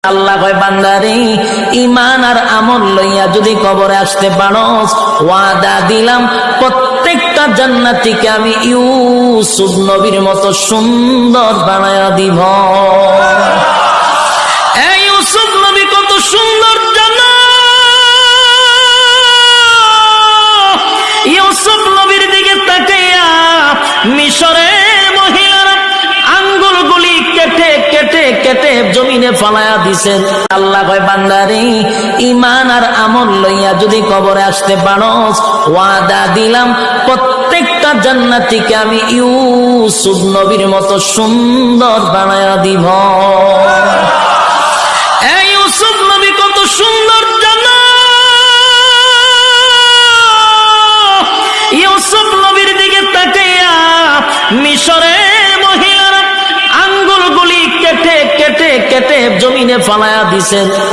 আল্লাহ কয় বান্দারে ঈমান আর আমল লইয়া যদি কবরে আসতে পারোস ওয়াদা দিলাম প্রত্যেকটা জান্নাতীকে আমি ইউসুফ নবীর মতো সুন্দর বানায়া দিব। এই ইউসুফ নবী কত সুন্দর জানো? ইউসুফ নবীর দিকে তাকাইয়া মিশরের মহিলারা আঙ্গুলগুলি কেটে কেটে কেটে জমিনে ফালায়া দিছেন। আল্লাহ কয় বান্দারে ঈমান আর আমল লইয়া যদি কবরে আসতে পারোস ওয়াদা দিলাম প্রত্যেকটা জান্নাতীকে আমি ইউসুফ নবীর মতো সুন্দর বানায়া দিব। এই ইউসুফ নবী কত সুন্দর জানো? ইউসুফ নবীর দিকে তাকাইয়া মিশরের মহিলারা আঙ্গুলগুলি কেটে কেটে কেটে জমিনে ফালায়া দিছেন।